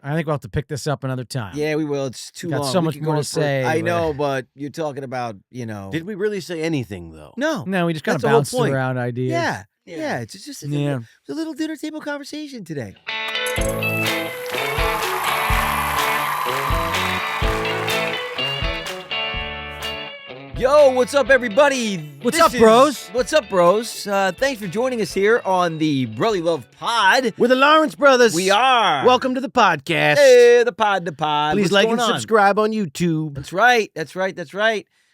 I think we'll have to pick this up another time. Yeah, we will. It's too long. Got so We much could more go to for- say, I but- know, but you're talking about, Did we really say anything, though? No. No, we just kind of That's the whole bounced point. around ideas. Yeah. It's just it's Yeah. a little dinner table conversation today. Yo, what's up, everybody? What's up, bros? What's up, bros? Thanks for joining us here on the Brotherly Love Pod. We're the Lawrence Brothers. We are. Welcome to the podcast. Hey, the pod. Please What's like going and on? subscribe on YouTube. That's right.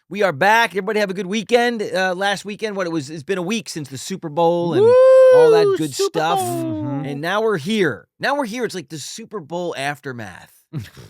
We are back. Everybody have a good weekend. Last weekend, it's been a week since the Super Bowl and all that good Super stuff. Bowl. And now we're here. It's like the Super Bowl aftermath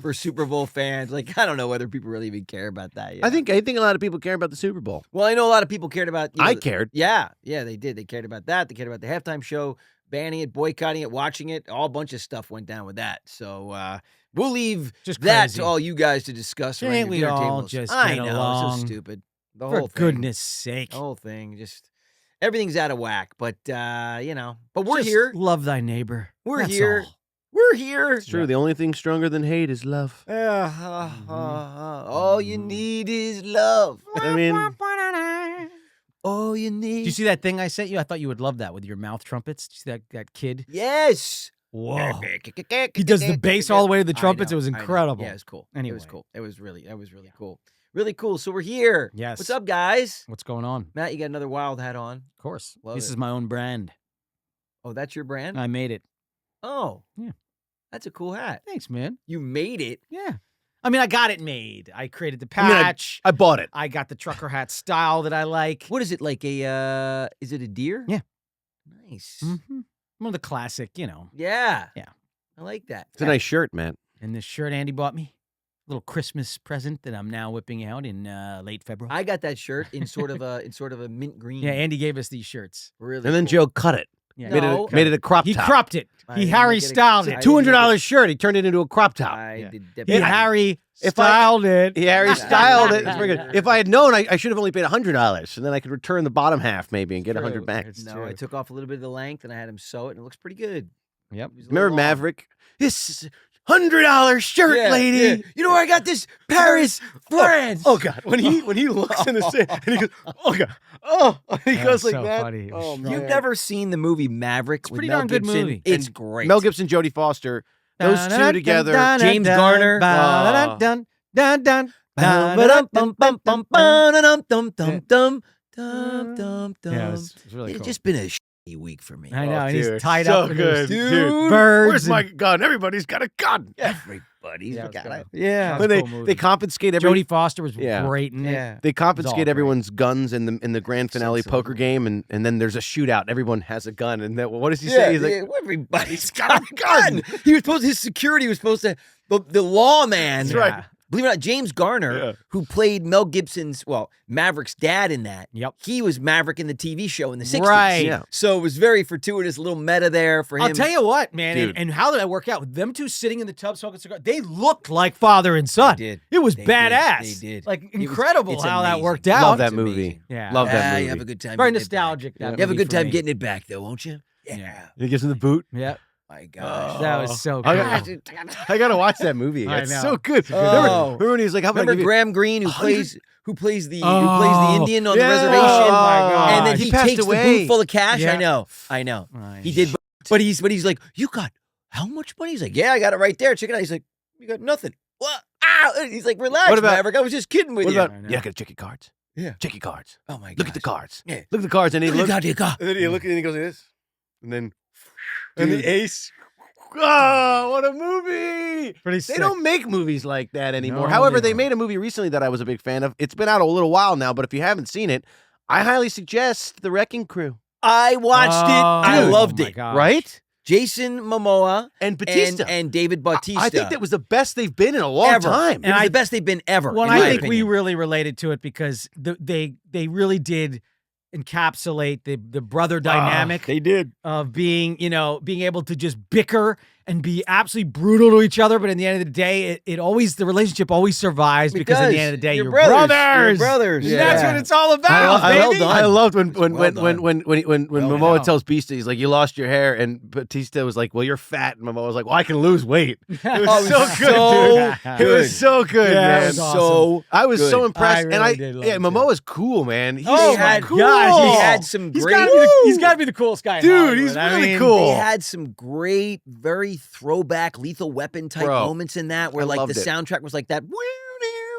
for Super Bowl fans. Like, I don't know whether people really even care about that yet. I think a lot of people care about the Super Bowl. Well, I know a lot of people cared about. I cared. Yeah, they did. They cared about that. They cared about the halftime show, banning it, boycotting it, watching it. All bunch of stuff went down with that. So we'll leave Just that crazy. to all you guys to discuss. around Ain't your we dinner all tables. just I get know, along? it's so stupid. The For whole thing. goodness sake. The whole thing, just everything's out of whack. But but we're Just here. Love thy neighbor. We're That's here. all. We're here. It's true. The only thing stronger than hate is love. All you need is love. I mean, All you need. Did you see that thing I sent you? I thought you would love that with your mouth trumpets. Did you see that kid? Yes. Whoa. He does the bass all the way to the trumpets. It was I know. incredible. Yeah, it was cool. Anyway. It was cool. That was really cool. Really cool. So we're here. Yes. What's up, guys? What's going on? Matt, you got another wild hat on. Of course. Love This it. is my own brand. Oh, that's your brand? I made it. Oh. Yeah. That's a cool hat. Thanks, man. You made it. Yeah. I mean, I got it made. I created the I mean, patch. I bought it. I got the trucker hat style that I like. What is it, like a, is it a deer? Yeah. Nice. Mm-hmm. One of the classic, Yeah. Yeah. I like that. It's a nice shirt, man. And this shirt Andy bought me. Little Christmas present that I'm now whipping out in late February. I got that shirt in sort of a mint green. Yeah, Andy gave us these shirts. Really. And then cool. Joe cut it. Yeah. No. Made it a crop He top. cropped it. I He didn't Harry make it a- styled I it. didn't make $200 shirt. He turned it into a crop top. I Yeah. did He definitely. Harry If I- styled it. He Harry styled it. It's very good. If I had known, I should have only paid $100, and then I could return the bottom half maybe and get True. 100 back. It's No, true. I took off a little bit of the length and I had him sew it, and it looks pretty good. Yep. It was a Remember little long. Maverick? This is $100 shirt, Yeah, lady. yeah. You know where I got this? Paris, France. Oh God! When he looks in the sand and he goes, oh God, oh, he That goes was like so that. funny. It was Oh strong. man! You've never seen the movie Maverick? It's a with pretty Mel darn good Gibson? movie. It's And great. Mel Gibson, Jodie Foster, those two together. James Garner. Yeah, it was really It's cool. just been a shitty week for me. I know, Oh, and he's dude, tied so up in good, his dude. birds. Where's and- my gun? Everybody's got a gun. Everybody's Yeah, it was got good. it. Yeah, When that was a cool they movie. confiscate Jodie Foster was Yeah. great in it. Yeah. they all confiscate great. everyone's guns in the grand finale Sensible. poker game, and then there's a shootout. And everyone has a gun, and then what does he say? He's like, everybody's got a gun. His security was supposed to, the lawman. That's right. Believe it or not, James Garner, Yeah. who played Mel Gibson's, Maverick's dad in that. Yep. He was Maverick in the TV show in the 60s. Right. Yeah. So it was very fortuitous, a little meta there for him. I'll tell you what, man, Dude. and how did that work out? Them two sitting in the tub smoking cigars, they looked like father and son. They did. It was They did. badass. They did. Like, It was- incredible it's how that amazing. worked out. Love that It's movie. amazing. Yeah. Love that movie. You have a good time. Very getting it back. nostalgic. Yeah. That You have a movie good for time me. getting it back, though, won't you? Yeah. He gives him the boot. Yep. My gosh. That was so cool. I gotta watch that movie. I It's know. so good. Oh. Remember when he was like, "How about I Remember give you-" Graham Greene, who 100 plays the Oh, Indian on yeah. the reservation? Oh, my God. And then He he passed takes the away. boot full of cash. Yeah. I know. He did, but he's like, you got how much money? He's like, yeah, I got it right there. Check it out. He's like, you got nothing. What? Ow! And he's like, relax, What about- Maverick. I was just kidding with What you. about? I know. Yeah, I gotta check your cards. Yeah. Check your cards. Oh my god! Look at the cards. Yeah. Look at the cards, and he looks. Look at the And then he look and he goes like this, and then and the ace. Oh, what a movie! Pretty They sick. don't make movies like that anymore. No, However, they they don't. made a movie recently that I was a big fan of. It's been out a little while now, but if you haven't seen it, I highly suggest The Wrecking Crew. I watched it. I Oh, loved my it. gosh. Right? Jason Momoa And Batista. and David Bautista. I think that was the best they've been in a long ever. time. It was the best they've been ever. Well, in I my think we opinion. really related to it because they really did encapsulate the brother dynamic They did. of being able to just bicker and be absolutely brutal to each other, but in the end of the day, the relationship always survives because at the end of the day, you're brothers. You're brothers. And that's what it's all about, baby. I loved when Well done. Momoa tells Beastie, he's like, "You lost your hair," and Batista was like, "Well, you're fat," and Momoa was like, "Well, I can lose weight." It was so good, dude. It was so good, Yeah, man. it was awesome. I was so impressed, I really did love it, Momoa's cool, man. He's Oh so my cool. gosh, He had some He's great. got to be the coolest guy in Dude, Hollywood. he's I really mean, cool. They had some great, very throwback Lethal Weapon type Bro, moments in that, where I like loved the it. soundtrack was like that.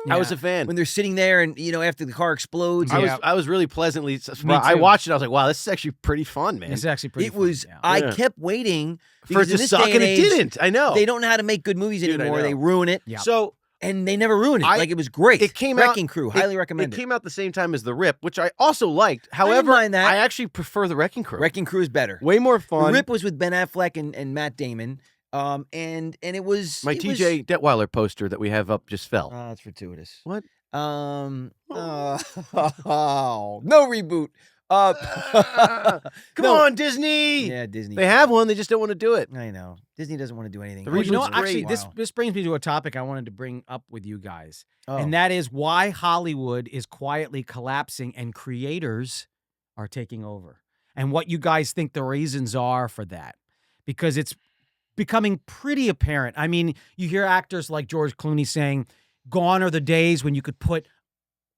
I was a fan. When they're sitting there and after the car explodes. I was really pleasantly surprised. Me I too. watched it. I was like, wow, this is actually pretty fun, man. It's actually pretty It fun, was. yeah. I Yeah. kept waiting For it because to in this suck, day and and it age, didn't. I know. They don't know how to make good movies Dude, I anymore. know. They ruin it. Yeah. So And they never ruin it. Like it was great. it came Wrecking out. Crew. Highly recommend It it. came out the same time as The Rip, which I also liked. However, mind that. I actually prefer The Wrecking Crew. Wrecking Crew is better. Way more fun. The Rip was with Ben Affleck and Matt Damon. And it was My it TJ Detweiler poster that we have up just fell. Was, it's fortuitous. What? No reboot. Come on, Disney. Yeah, Disney. They have one. They just don't want to do it. I know. Disney doesn't want to do anything. The Well, you know, reboot's what? Actually, great. this brings me to a topic I wanted to bring up with you guys, Oh. and that is why Hollywood is quietly collapsing and creators are taking over, and what you guys think the reasons are for that, because it's becoming pretty apparent. I mean, you hear actors like George Clooney saying, "Gone are the days when you could put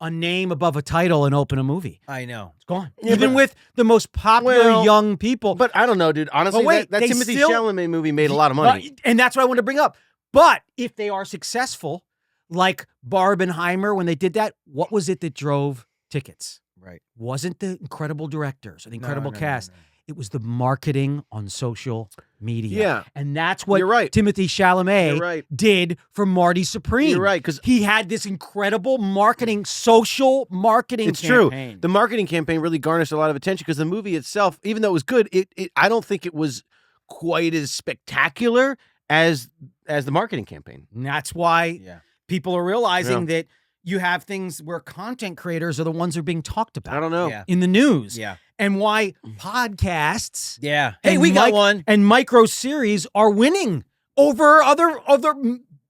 a name above a title and open a movie." I know. It's gone. Yeah, Even but- with the most popular Well, young people. But I don't know, dude. Honestly, But wait, that they Timothy still- Chalamet movie made a lot of money. And that's what I wanted to bring up. But if they are successful, like Barbenheimer, when they did that, what was it that drove tickets? Right. Wasn't the incredible directors or the incredible No, cast. no. It was the marketing on social media. Yeah. And that's what You're right. Timothy Chalamet You're right. did for Marty Supreme. You're right, because He had this incredible social marketing it's true. campaign. The marketing campaign really garnished a lot of attention because the movie itself, even though it was good, I don't think it was quite as spectacular as the marketing campaign. And that's why Yeah. people are realizing that you have things where content creators are the ones who are being talked about. I don't know. Yeah. In the news. Yeah. And why podcasts Yeah. Hey, and we got one. and micro series are winning over other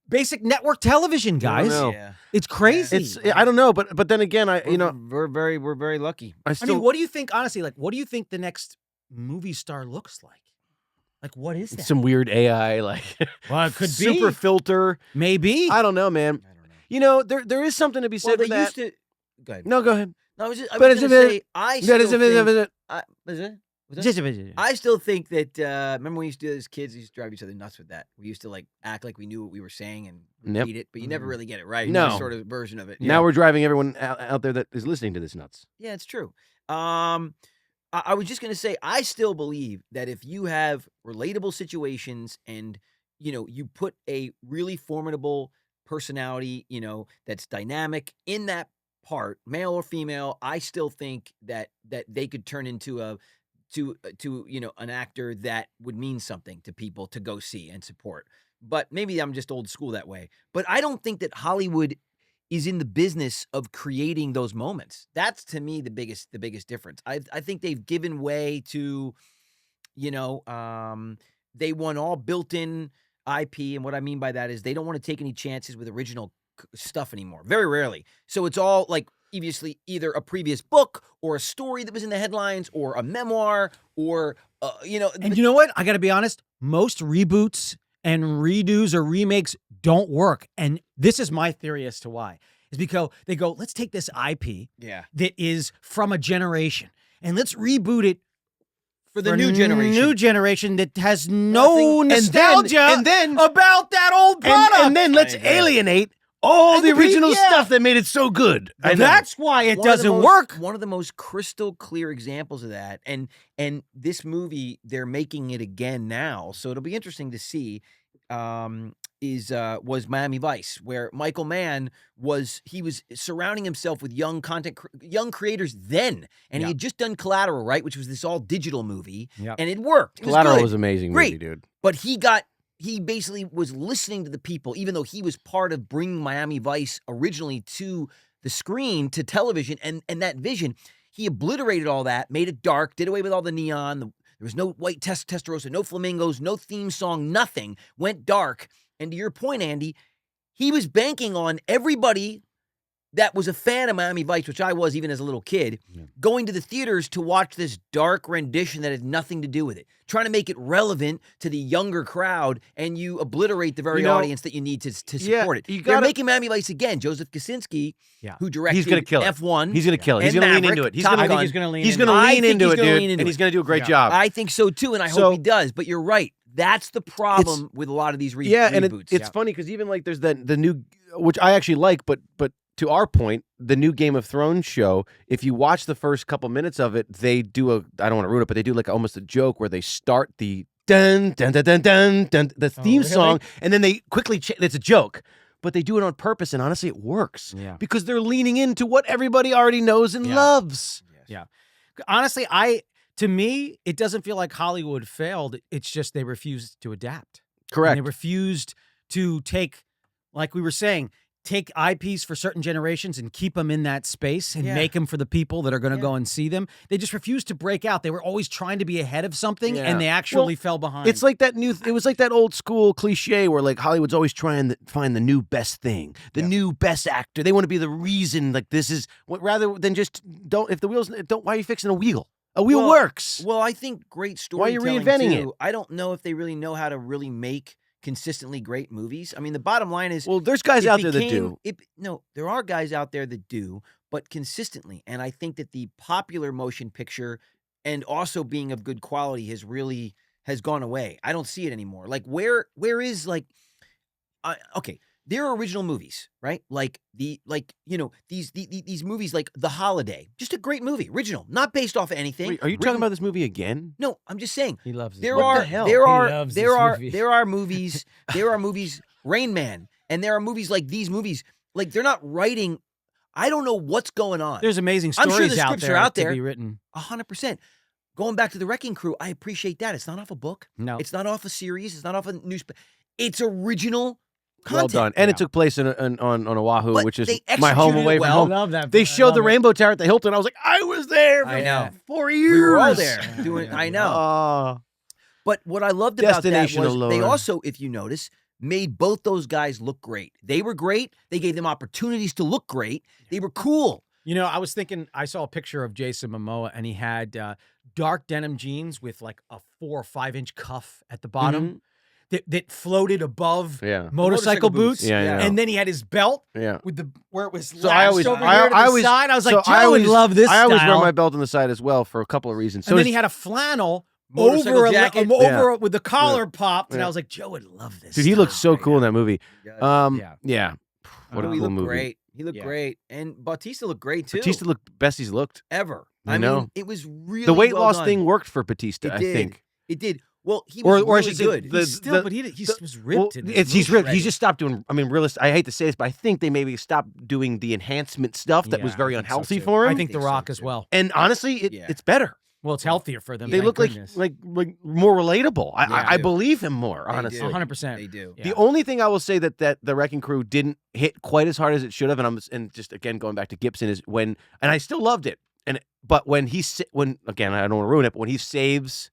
basic network television, guys. know. Yeah. It's crazy. It's I don't know, but then again, we're very lucky. I I still mean, what do you think, honestly, like, what do you think the next movie star looks like? Like, what is that? some weird AI like Well, it could super be. filter. Maybe. I don't know, man. I don't know. You know, there is something to be Well, said they with that. used to. Go ahead. No, go ahead. No, I was just. I But was it's gonna a say. I That still is a think. bit. Was it? Was that? I still think that. Remember when we used to do this? Kids used to drive each other nuts with that. We used to like act like we knew what we were saying and Yep. repeat it, but you never really get it right. No. It's just sort of a version of it. Now we're driving everyone out there that is listening to this nuts. Yeah, it's true. I was just going to say, I still believe that if you have relatable situations and, you put a really formidable personality, that's dynamic in that part, male or female, I still think that they could turn into an actor that would mean something to people to go see and support. But maybe I'm just old school that way. But I don't think that Hollywood is in the business of creating those moments. That's to me the biggest difference. I think they've given way to, they want all built-in IP, and what I mean by that is they don't want to take any chances with original stuff anymore. Very rarely. So it's all like obviously either a previous book or a story that was in the headlines or a memoir or And you know what? I got to be honest. Most reboots and redos or remakes don't work. And this is my theory as to why. Is because they go, let's take this IP yeah that is from a generation and let's reboot it for the new generation. New generation that has no Nothing- nostalgia and then about that old product. and then let's I agree. alienate all And the the pe- original yeah. stuff that made it so good. I know. That's why it One of the doesn't most- work. One of the most crystal clear examples of that, and this movie they're making it again now, so it'll be interesting to see. Was Miami Vice, where Michael Mann was surrounding himself with young young creators then, and Yeah. he had just done Collateral, right, which was this all digital movie, Yep. and it worked. It was Collateral good. was amazing Great. movie, dude. But he basically was listening to the people, even though he was part of bringing Miami Vice originally to the screen, to television, and that vision. He obliterated all that, made it dark, did away with all the neon, There was no white Testarossa, no flamingos, no theme song, nothing. Went dark. And to your point, Andy, he was banking on everybody that was a fan of Miami Vice, which I was even as a little kid, going to the theaters to watch this dark rendition that had nothing to do with it, trying to make it relevant to the younger crowd, and you obliterate the very audience that you need to support it. They're making Miami Vice again. Joseph Kosinski, who directed he's gonna kill it. F1. He's going to kill it. He's going to lean into it. I think he's going to lean He's into going to it. lean into it, dude, and he's going to do a great job. I think so, too, and I hope he does. But you're right. That's the problem with a lot of these reboots. Yeah, and it's funny because even like there's the new, which I actually like, but to our point, the new Game of Thrones show, if you watch the first couple minutes of it, they do I don't want to ruin it, but they do like almost a joke where they start the dun dun dun dun dun dun the theme song, and then they quickly it's a joke, but they do it on purpose, and honestly, it works because they're leaning into what everybody already knows and loves. Yeah, honestly, to me, it doesn't feel like Hollywood failed. It's just they refused to adapt. Correct. And they refused to take, like we were saying, take IPs for certain generations and keep them in that space and make them for the people that are going to go and see them. They just refused to break out. They were always trying to be ahead of something, and they actually fell behind. It's like it was like that old school cliche where like Hollywood's always trying to find the new best thing, the new best actor. They want to be the reason, like this is rather than just if the wheels don't. Why are you fixing a wheel? A wheel works. Well, I think great Why are you storytelling reinventing too. I don't know if they really know how to really make consistently great movies. I mean, the bottom line is, well, there's guys out there that do. No, there are guys out there that do, but consistently. And I think that the popular motion picture and also being of good quality has gone away. I don't see it anymore. Like where is like, okay, there are original movies, right? Like these movies like The Holiday, just a great movie, original, not based off of anything. Wait, are you talking about this movie again? No, I'm just saying. He loves it. There What are the hell? there He are loves there this are movie. there are movies there are movies Rain Man, and there are movies like these movies. Like they're not writing. I don't know what's going on. There's amazing I'm stories sure the scripts out there, are out there to be written. 100%. Going back to the Wrecking Crew, I appreciate that. It's not off a book. No, It's not off a series. It's not off a newspaper. It's original Well content. done. And it took place on Oahu, But which is they my home executed away it from well. home. love that. They showed the Rainbow Tower at the Hilton. I was like, I was there for I know. 4 years. We were all there doing. I know. Oh, But what I loved about that Destination was they allure. also, if you notice, made both those guys look great. They were great. They gave them opportunities to look great. They were cool. You know, I was thinking, I saw a picture of Jason Momoa, and he had dark denim jeans with like a 4 or 5 inch cuff at the bottom that floated above motorcycle boots. Yeah. And then he had his belt yeah. with where it was So I lashed always- over I- here to I the always- side. I was so like, Joe I would love this I always wear style. my belt on the side as well for a couple of reasons. So And then does- he had a flannel Motorcycle over jacket. over with the collar popped, and Yeah. I was like, Joe would love this. dude, he looks so style. cool in that movie. Yeah. Yeah. What a he cool looked movie. great. He looked Yeah. great. And Bautista looked great, too. Batista looked best he's looked. Ever. I I know. mean, it was really The weight well loss done. thing worked for Batista, It I did. think. It did. Well, he was Or I really should say good. the- He's still, but he was ripped in this he's movie. ripped. He just stopped doing. I mean, I hate to say this, but I think they maybe stopped doing the enhancement stuff that was Yeah, very I think so, unhealthy too. for him. I think The think so, Rock as too. well. and honestly, it's better. Well, it's healthier for them. They thank look goodness. like more relatable. Yeah, I they do. believe him more, They honestly. do. 100%. They do. Yeah. The only thing I will say that the Wrecking Crew didn't hit quite as hard as it should have, and just again going back to Gibson is and I still loved it, but when again I don't want to ruin it, but when he saves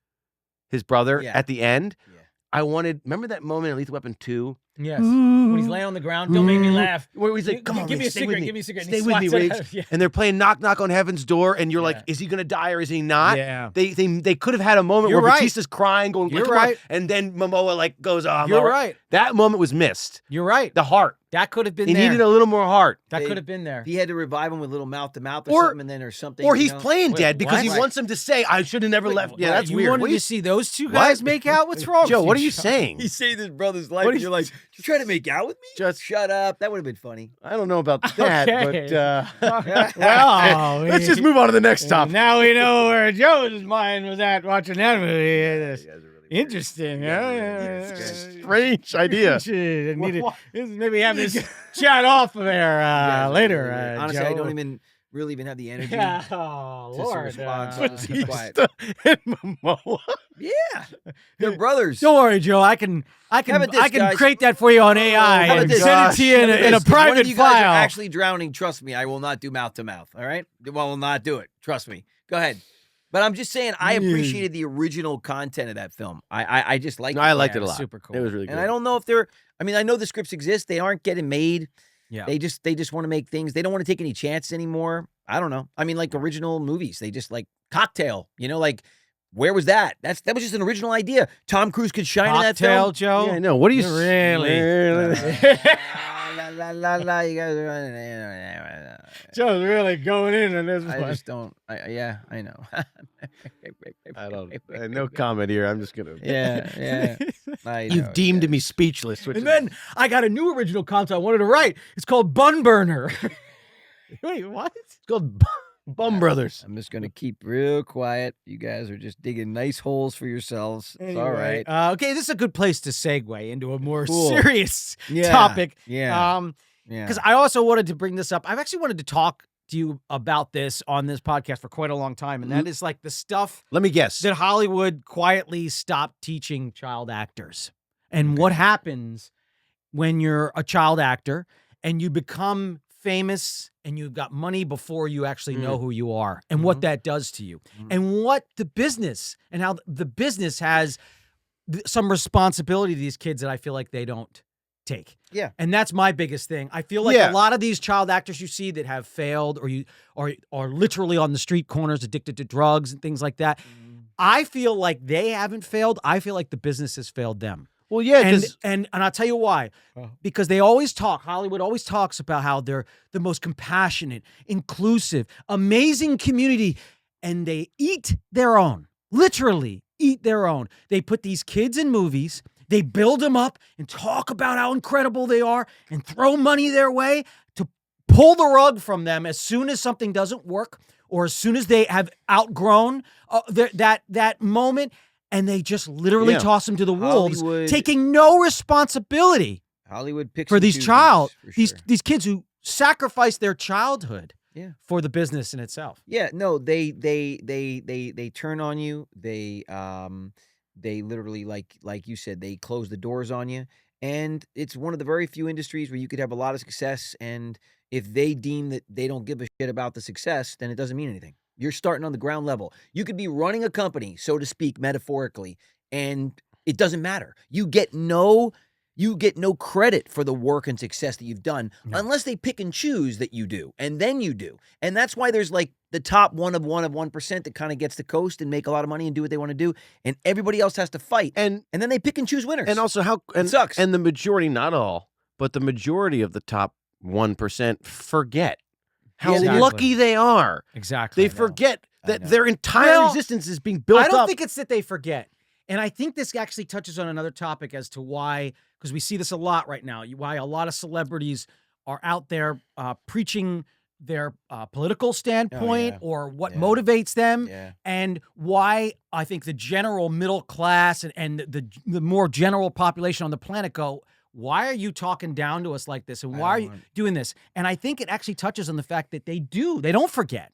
his brother Yeah. at the end, Yeah. I remember that moment in Lethal Weapon 2? Yes. When he's laying on the ground, don't make me laugh. Where he's like, come on, give man, me a stay cigarette, with me. give me a cigarette. Stay with me, Riggs. Yeah. And they're playing knock knock on heaven's door, and you're like, Yeah. is he gonna die or is he not? Yeah. They could have had a moment You're where right. Batista's crying, going, You're come on, right. and then Momoa like goes, oh, You're right. That moment was missed. You're right. The heart. That could have been He there. needed a little more heart. That They- could have been there. He had to revive him with little mouth to mouth Or- something, and then or something. Or you he's know? playing Wait, dead because he what? wants him to say, I should have never left. Yeah, that's you weird. wanted What are you- to see those two What? guys make out? What's wrong Joe, with what are you, you Joe? saying? He saved his brother's life. What And is- you're like, you trying to make out with me? Just Shut up. That would have been funny. I don't know about that, Okay. but Well, let's just move on to the next topic. Now we know where Joe's mind was at watching that movie. It's You guys are really weird. interesting. Yeah, huh? really weird. It's Strange idea. Shit, maybe have this chat off there Yeah, later. really weird. Honestly, I Joe. don't even really have the energy. Oh to Lord! respond, so I'll just be quiet. Batista and Momoa. Yeah, they're brothers. Don't worry, Joe. I can How about this, guys? create that for you on AI How about and this? send it to you in How about a this? If one private of you guys file. are actually drowning, trust me, I will not do mouth to mouth. All right, I will not do it. Trust me. Go ahead. But I'm just saying, I appreciated the original content of that film. I just liked No, it. I liked Yeah, it a was lot. super cool. It was really good. And I don't know if they're. I mean, I know the scripts exist. They aren't getting made. Yeah. They just want to make things. They don't want to take any chances anymore. I don't know. I mean, like original movies. They just like Cocktail. You know, like where was that? That was just an original idea. Tom Cruise could shine in that Cocktail, film. Joe. Yeah, I know. What do you Really? La, la, la, you guys are Joe's really going in on this I just don't. Yeah, I know. I don't. No comment here. I'm just gonna. Yeah. I know, You've deemed me speechless. Which And then I got a new original content I wanted to write. It's called Bun Burner. Wait, what? it's called Bum Brothers. I'm just gonna keep real quiet. You guys are just digging nice holes for yourselves. It's all right. Okay, this is a good place to segue into a more Cool. serious Yeah, topic. Yeah. Because I also wanted to bring this up. I've actually wanted to talk to you about this on this podcast for quite a long time, and that is like the stuff Let me guess. that Hollywood quietly stopped teaching child actors. And what happens when you're a child actor and you become famous and you've got money before you actually know who you are, and what that does to you, and what the business and how the business has some responsibility to these kids that I feel like they don't take. Yeah. And that's my biggest thing. I feel like Yeah. a lot of these child actors you see that have failed or are literally on the street corners addicted to drugs and things like that. I feel like they haven't failed. I feel like the business has failed them. Well, yeah, And, 'cause- and I'll tell you why. Because they always talk, Hollywood always talks about how they're the most compassionate, inclusive, amazing community, and they eat their own. Literally eat their own. They put these kids in movies, they build them up and talk about how incredible they are and throw money their way to pull the rug from them as soon as something doesn't work or as soon as they have outgrown that moment, and they just literally Yeah. toss them to the wolves, Hollywood- taking no responsibility Hollywood picks for and these chooses, for these sure. these kids who sacrifice their childhood Yeah. for the business in itself. Yeah, no, they turn on you. They literally like you said, they close the doors on you. And it's one of the very few industries where you could have a lot of success, and if they deem that they don't give a shit about the success, then it doesn't mean anything. You're starting on the ground level. You could be running a company, so to speak, metaphorically, and it doesn't matter. You get no credit for the work and success that you've done unless they pick and choose that you do, and then you do. And that's why there's like the top 1% that kind of gets to coast and make a lot of money and do what they want to do, and everybody else has to fight. And then they pick and choose winners. And also it sucks. And the majority, not all, but the majority of the top 1% forget how Exactly. lucky they are. Exactly. They forget I that know. their entire Well, existence is being built I don't up. think it's that they forget. And I think this actually touches on another topic as to why, because we see this a lot right now, why a lot of celebrities are out there preaching their political standpoint or what motivates them, and why I think the general middle class and the more general population on the planet go, why are you talking down to us like this? And why are you doing this? And I think it actually touches on the fact that they don't forget.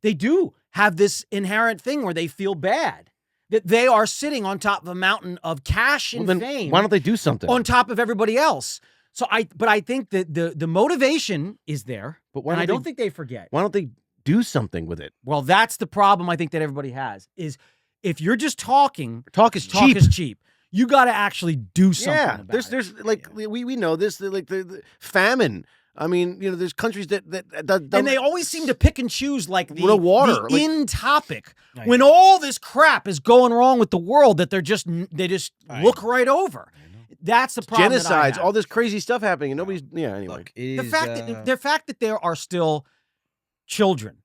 They do have this inherent thing where they feel bad that they are sitting on top of a mountain of cash and Well, then fame. why don't they do something? On top of everybody else? So I think that the motivation is there, But why and don't I don't they- think they forget. Why don't they do something with it? Well, that's the problem I think that everybody has, is if you're just talking, Talk is cheap. is cheap. You got to actually do something Yeah, about there's it. like we know this, like the famine. I mean, there's countries that And they always seem to pick and choose like The water, the like- in topic when all this crap is going wrong with the world that they just look right over. That's the problem. that I genocides, have. all this crazy stuff happening, and nobody's. Yeah, anyway. Look, it the is, fact that there are still children,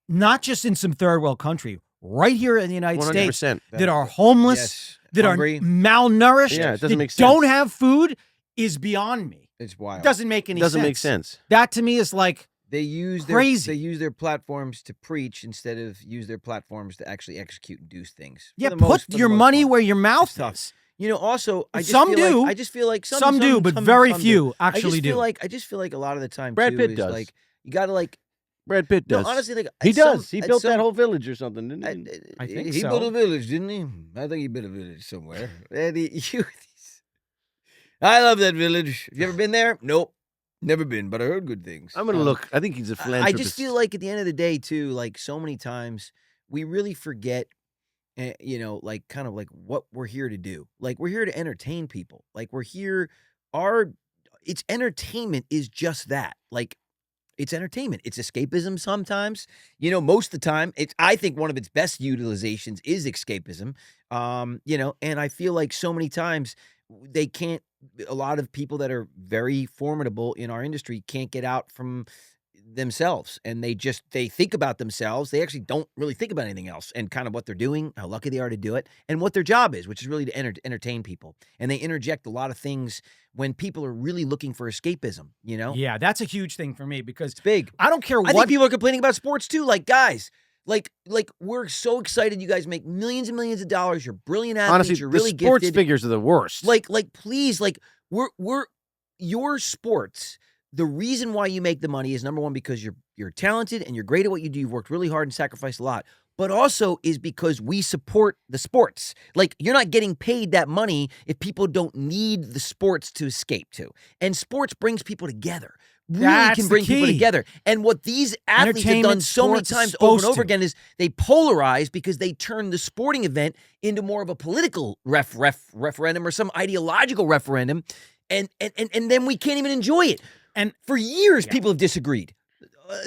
not just in some third world country, right here in the United States, 100%. that are homeless, yes, that hungry. are malnourished, Yeah, it doesn't that make sense. don't have food, is beyond me. It's wild. It doesn't make any sense. Doesn't make sense. That to me is like, They use Crazy. They use their platforms to preach instead of use their platforms to actually execute and do things. yeah, put your money where your mouth tough. is. You know. Also, I just Some feel do. Like, I just feel like Some do, but very some few do. actually do. I just feel like a lot of the time Brad too, Pitt is does. like you got to like. Brad Pitt does. No, honestly, like he at some- does. He at built that some- whole village or something, didn't he? I think he so. built a village, didn't he? I think he built a village somewhere. And I love that village. Have you ever been there? Nope, never been, but I heard good things. I'm gonna look. I think he's a I philanthropist. just feel like at the end of the day, too, like so many times we really forget, you know, like kind of like what we're here to do. Like we're here to entertain people. Like we're here, it's entertainment is just that. Like it's entertainment. It's escapism sometimes. You know, most of the time, I think one of its best utilizations is escapism. You know, and I feel like so many times they can't, a lot of people that are very formidable in our industry can't get out from themselves, and they think about themselves. They actually don't really think about anything else, and kind of what they're doing, how lucky they are to do it, and what their job is, which is really to entertain people. And they interject a lot of things when people are really looking for escapism, you know? Yeah, that's a huge thing for me because It's big. I don't care I what think people are complaining about sports too. Like, guys, like we're so excited you guys make millions and millions of dollars. You're brilliant athletes. Honestly, you're the really sports gifted. figures are the worst. Like, please, like, we're your sports. The reason why you make the money is, number one, because you're talented and you're great at what you do. You've worked really hard and sacrificed a lot. But also is because we support the sports. Like, you're not getting paid that money if people don't need the sports to escape to. And sports brings people together. Really That's can the bring people key. together. And what these athletes have done Entertainment, so many sports is times over and supposed over to. again is they polarize because they turn the sporting event into more of a political referendum or some ideological referendum. And then we can't even enjoy it. And For years, Yeah. people have disagreed.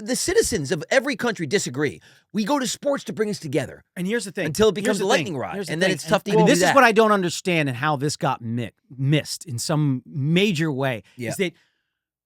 The citizens of every country disagree. We go to sports to bring us together and here's the thing. until it Here's becomes the a thing. lightning rod, Here's the and then thing. it's tough to And even do this is that. what I don't understand and how this got missed in some major way. Yeah. Is that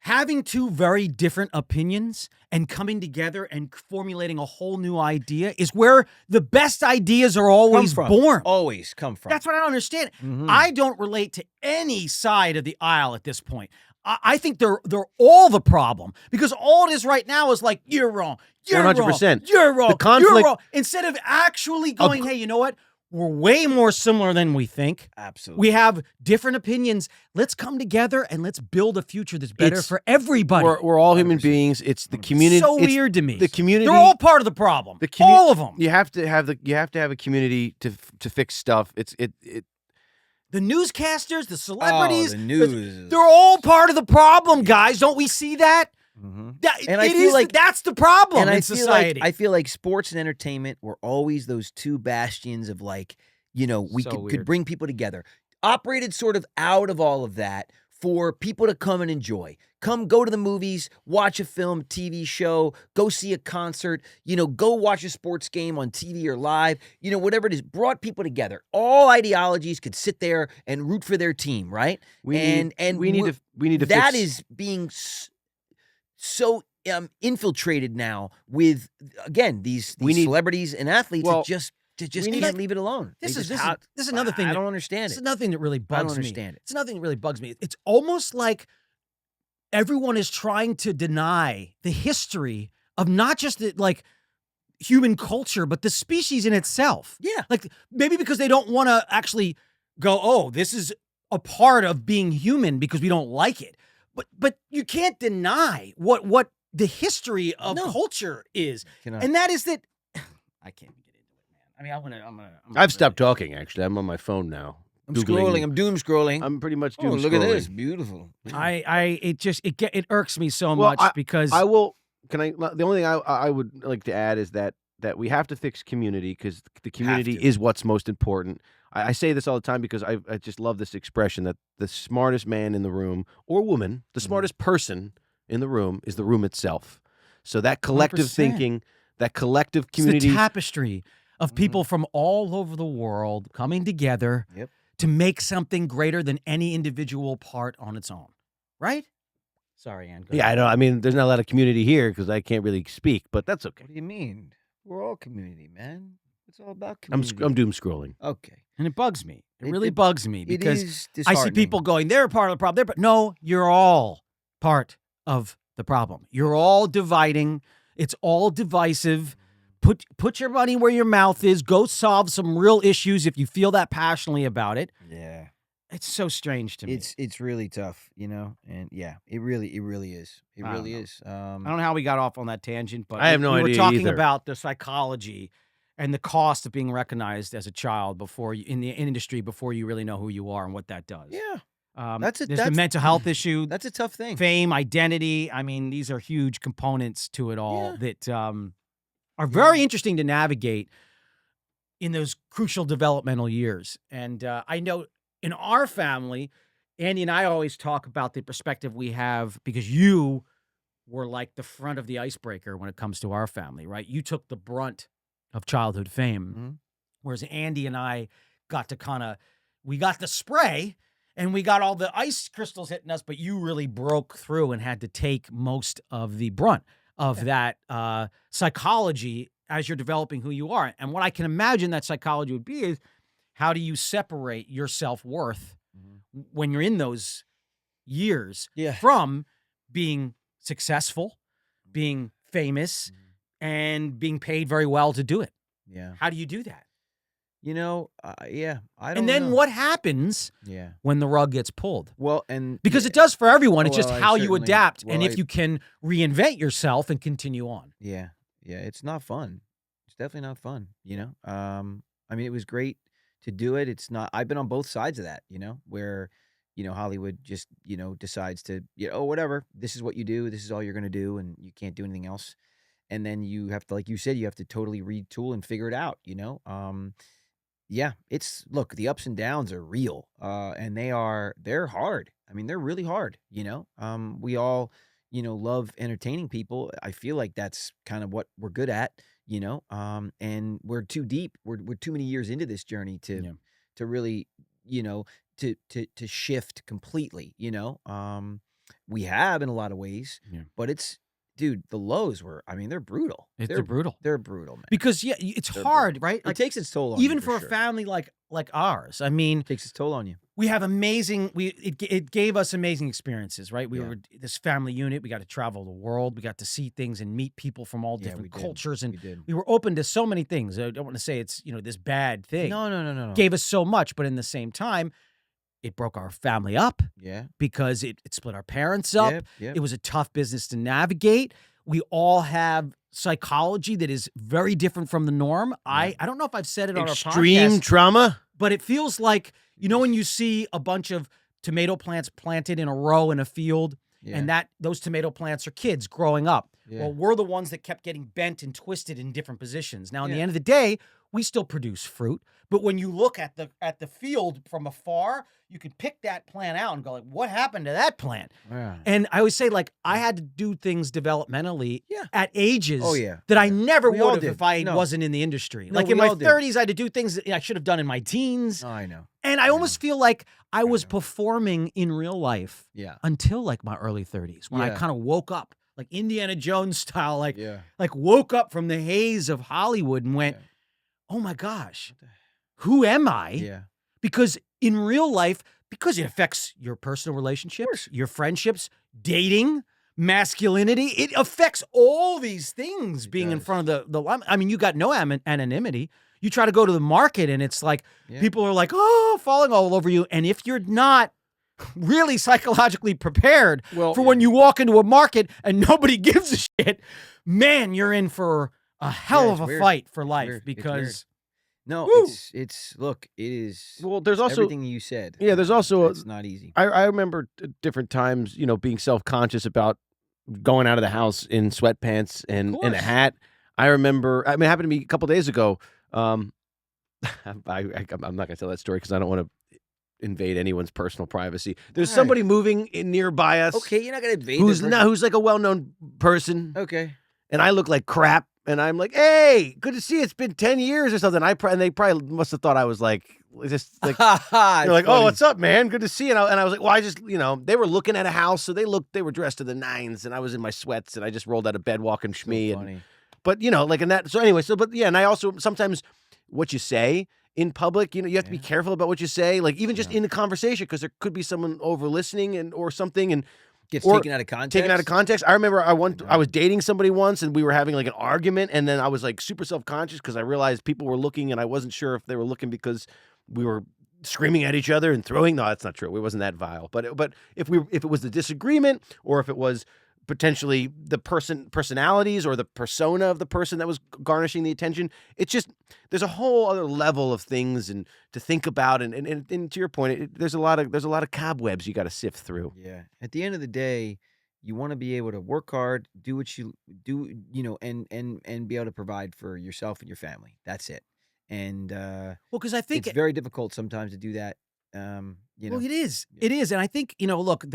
having two very different opinions and coming together and formulating a whole new idea is where the best ideas are always Come from. born. Always come from. That's what I don't understand. Mhm. I don't relate to any side of the aisle at this point. I think they're all the problem because all it is right now is like, you're wrong. You're 100%. wrong. You're wrong. The conflict- You're wrong. Instead of actually going, hey, you know what? We're way more similar than we think. Absolutely. We have different opinions. Let's come together and let's build a future that's better It's- for everybody. we're all human 100%. beings. It's the community. so it's weird to me. The community. They're all part of the problem. The all of them. You have to have a community to fix stuff. The newscasters, the celebrities, the news. they're all part of the problem, guys. Don't we see that? Mhm. And I feel like that's the problem And in I feel society. like sports and entertainment were always those two bastions of, like, you know, we So could weird. bring people together. Operated sort of out of all of that for people to come and enjoy. Come go to the movies, watch a film, TV show, go see a concert, you know, go watch a sports game on TV or live, you know, whatever it is, brought people together. All ideologies could sit there and root for their team, right? We need to That fix, is being so infiltrated now with, again, these We need- celebrities and athletes Well, that just we need can't to- leave it alone. This They is just this is another thing. I that- don't understand This is it. another thing that really I don't bugs me. understand it. It's another thing that really bugs me. It's almost like everyone is trying to deny the history of not just the, like, human culture, but the species in itself. Yeah. Like, maybe because they don't want to actually go, oh, this is a part of being human because we don't like it. But you can't deny what the history of No. culture is. Cannot. And that is that I can't even get into it, man. I mean, I'm gonna I've stopped talking. Actually, I'm on my phone now. I'm Googling. scrolling. I'm doom scrolling. I'm pretty much Oh, doom look at scrolling. this. Beautiful. It irks me so Well, much because I will. Can I? The only thing I would like to add is that we have to fix community because the community to. is what's most important. I say this all the time because I just love this expression that the smartest man in the room or woman, the smartest person in the room is the room itself. So that collective 100%. thinking, that collective it's community. the tapestry of people from all over the world coming together Yep. to make something greater than any individual part on its own. Right? Sorry, Ann. go Yeah, I ahead. know. I mean, there's not a lot of community here because I can't really speak, but that's okay. What do you mean? We're all community, man. It's all about I'm community. doom scrolling. Okay. And it bugs me. It It- really it- bugs me It because is I see disheartening. people going, they're part of the problem. No, you're all part of the problem. You're all dividing. It's all divisive. Put your money where your mouth is. Go solve some real issues if you feel that passionately about it. Yeah. It's so strange to me. It's really tough, you know, and yeah, it really is. It I don't really know. is. I don't know how we got off on that tangent, but I have no we idea were talking either. about the psychology and the cost of being recognized as a child before you, in the industry before you really know who you are and what that does. Yeah, There's the that's- mental health issue, that's a tough thing. fame, identity. I mean, these are huge components to it all Yeah. that are very interesting to navigate. in those crucial developmental years. And I know in our family, Andy and I always talk about the perspective we have because you were like the front of the icebreaker when it comes to our family, right? You took the brunt of childhood fame, Mhm. whereas Andy and I got to we got the spray and we got all the ice crystals hitting us, but you really broke through and had to take most of the brunt of that psychology as you're developing who you are. And what I can imagine that psychology would be is, how do you separate your self-worth when you're in those years Yeah. from being successful, being famous, and being paid very well to do it? Yeah. How do you do that? Yeah, I don't And then know. what happens Yeah. when the rug gets pulled? Well, and Because it does for everyone. It's Well, just I how you certainly- adapt and well, if you can reinvent yourself and continue on. Yeah. It's not fun. It's definitely not fun. I mean, it was great to do it. It's not. I've been on both sides of that. Where Hollywood just decides to whatever. This is what you do. This is all you're gonna do, and you can't do anything else. And then you have to, like you said, you have to totally retool and figure it out. Yeah, look, the ups and downs are real, and they're hard. I mean, they're really hard. We all love entertaining people. I feel like that's kind of what we're good at. And we're too deep. We're too many years into this journey to really to shift completely. We have in a lot of ways, but dude, the lows they're brutal. They're brutal. They're brutal, man. Because it's They're hard, right? It takes its toll on you. Even for a sure. family like ours. I mean, It takes its toll on you. we have it gave us amazing experiences, right? We Yeah. were this family unit. We got to travel the world. We got to see things and meet people from all Yeah, different we did. cultures, and We did. we were open to so many things. I don't want to say it's this bad thing. No. Gave us so much, but in the same time, it broke our family up Yeah. because it split our parents up. Yep. It was a tough business to navigate. We all have psychology that is very different from the norm. I don't know if I've said it on our Extreme podcast, trauma. but it feels like, when you see a bunch of tomato plants planted in a row in a field, Yeah. and those tomato plants are kids growing up. Yeah. Well, we're the ones that kept getting bent and twisted in different positions. Now, in the Yeah. end of the day, we still produce fruit, but when you look at the field from afar, you can pick that plant out and go like, what happened to that plant? Yeah. And I always say, like, I had to do things developmentally Yeah. at ages Oh, yeah. that I never We all would have did. if I No. wasn't in the industry. No, Like in we my all did. 30s, I had to do things that I should have done in my teens. I know. And I almost feel like I was know. performing in real life Yeah. until like my early 30s when I Yeah. kind of woke up, like Indiana Jones style, like Yeah. woke up from the haze of Hollywood and went, Yeah. oh my gosh, who am I? Yeah. Because in real life, because it affects your personal relationships, your friendships, dating, masculinity, it affects all these things being in does. front of the line. I mean, you got no anonymity. You try to go to the market and it's like, Yeah. people are like, oh, falling all over you. And if you're not really psychologically prepared Well, for when you walk into a market and nobody gives a shit, man, you're in for a hell Yeah, of it's a weird. fight for It's life weird. It's weird. because No, Woo! look, it is Well, there's also everything you said. Yeah, there's also It's not easy. I remember different times, being self-conscious about going out of the house in sweatpants and a course. hat. I remember, it happened to me a couple days ago. I'm not gonna tell that story because I don't want to invade anyone's personal privacy. There's Why? somebody moving in nearby us. Okay, you're not gonna invade. Who's their no, who's like a well-known person, Okay. and I look like crap, and I'm like, "Hey, good to see you. It's been 10 years or something." And they probably must have thought I was like, just like. They're like, "Oh, what's up, man? Good to see you." And I was like, "Well, I just, they were looking at a house, so they were dressed to the nines, and I was in my sweats, and I just rolled out of bed walking schmee." funny. But like in that. So anyway, and I also sometimes what you say in public, you have to be Yeah. careful about what you say, like even just Yeah. in the conversation, because there could be someone over listening or something, and Gets or taken out of context. taken out of context. I remember I know. was dating somebody once, and we were having like an argument, and then I was like super self-conscious because I realized people were looking, and I wasn't sure if they were looking because we were screaming at each other and throwing. No, that's not true. It wasn't that vile. But if it was the disagreement, or if it was potentially the personalities or the persona of the person that was garnishing the attention, it's just there's a whole other level of things and to think about, and to your point, there's a lot of cobwebs you got to sift through. Yeah. At the end of the day, you want to be able to work hard, do what you do, and be able to provide for yourself and your family. That's it. and Well, because I think it's very difficult sometimes to do that. You know, well, it is. Yeah. It is. And I think, look,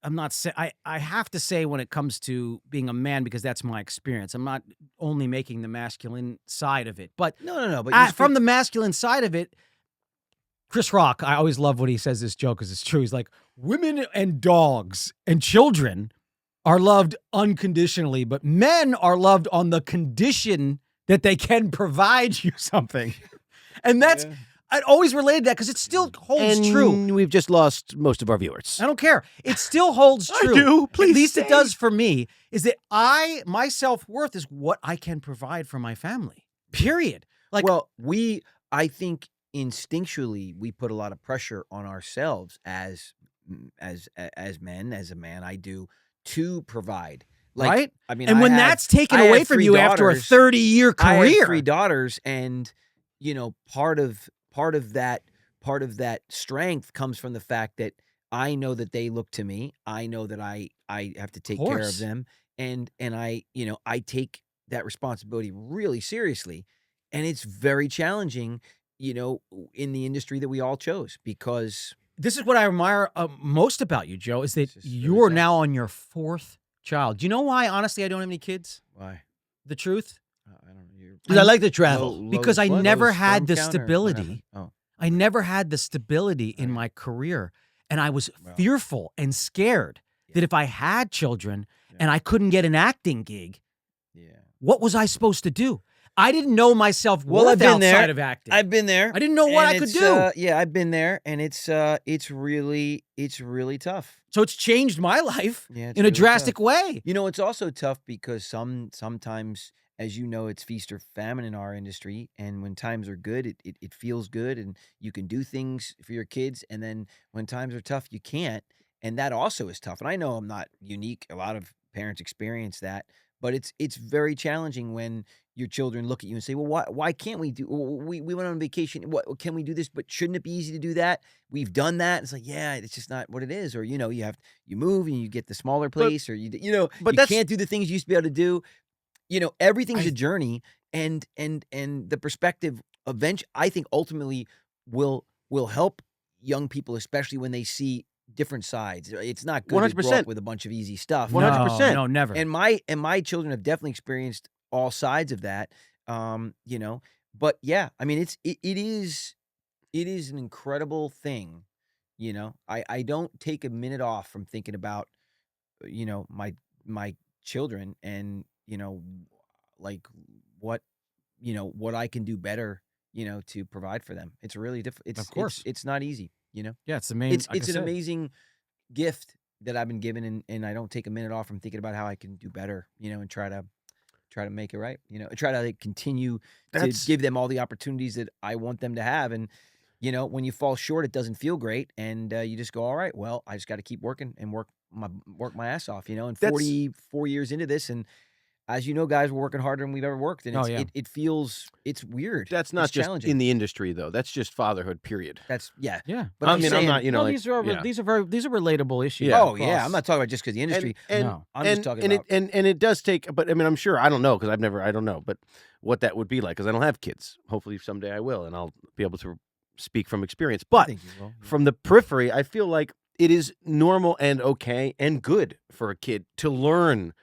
I'm not saying, I have to say when it comes to being a man, because that's my experience. I'm not only making the masculine side of it, but no. But from the masculine side of it, Chris Rock, I always love when he says this joke because it's true. He's like, women and dogs and children are loved unconditionally, but men are loved on the condition that they can provide you something. And that's, I always related that because it still holds true. We've just lost most of our viewers. I don't care. It still holds true. I do. Please At least say. it does for me, is that my self-worth is what I can provide for my family. Period. Like, well, I think instinctually we put a lot of pressure on ourselves as men, as a man, I do, to provide. Like, right? I mean, and when that's taken away from you after a 30-year I have career. 3 daughters, and part of that strength comes from the fact that I know that they look to me. I know that I have to take care of them, and I take that responsibility really seriously, and it's very challenging, in the industry that we all chose, because this is what I admire most about you, Joe, is that This is very you're tough. now on your 4th child. Do you know why, honestly, I don't have any kids? Why? The truth? I don't know. Because I like to travel. Because I never had the sperm count, or what stability. happened? Oh, I never had the stability in Right. my career. And I was Well. fearful and scared Yeah. that if I had children Yeah. and I couldn't get an acting gig, yeah. what was I supposed to do? I didn't know my self-worth Well, I've been there. outside of acting. I've been there. I didn't know what and I could it's, do. Yeah, I've been there, and it's really tough. So it's changed my life Yeah, it's in a really drastic tough. way. It's also tough because sometimes, as you know, it's feast or famine in our industry, and when times are good, it feels good, and you can do things for your kids, and then when times are tough, you can't, and that also is tough. And I know I'm not unique; a lot of parents experience that, but it's very challenging when your children look at you and say, "Well, why can't we do? We went on vacation. What can we do this? But shouldn't it be easy to do that? We've done that." It's like, yeah, it's just not what it is. Or you move and you get the smaller place, or but you can't do the things you used to be able to do. Everything's a journey, and the perspective eventually, I think, ultimately will help young people, especially when they see different sides. It's not good to grow 100%. up with a bunch of easy stuff. 100%. No, never. And my children have definitely experienced all sides of that. But yeah, I mean, it is an incredible thing. I don't take a minute off from thinking about, my children, and like what I can do better, to provide for them. It's really difficult. Of course. It's not easy. Yeah, it's the main. It's like I an said. amazing gift that I've been given, and I don't take a minute off from thinking about how I can do better, and try to make it right, try to continue to give them all the opportunities that I want them to have. And when you fall short, it doesn't feel great, and you just go, all right, well, I just got to keep working and work my ass off, and 44 years into this, and as you know, guys, we're working harder than we've ever worked, and it feels, it's weird. That's not It's just challenging. in the industry, though. That's just fatherhood, period. That's Yeah. But I I'm mean, saying, I'm not, No, like, these are yeah. these are relatable issues. Yeah. oh yeah, I'm not talking about just because the industry. No. I'm just talking and about. and it does take, but I mean, I'm sure, I don't know, because I don't know, but what that would be like, because I don't have kids. Hopefully someday I will, and I'll be able to speak from experience. I But think you will. Yeah. from the periphery, I feel like it is normal and okay and good for a kid to learn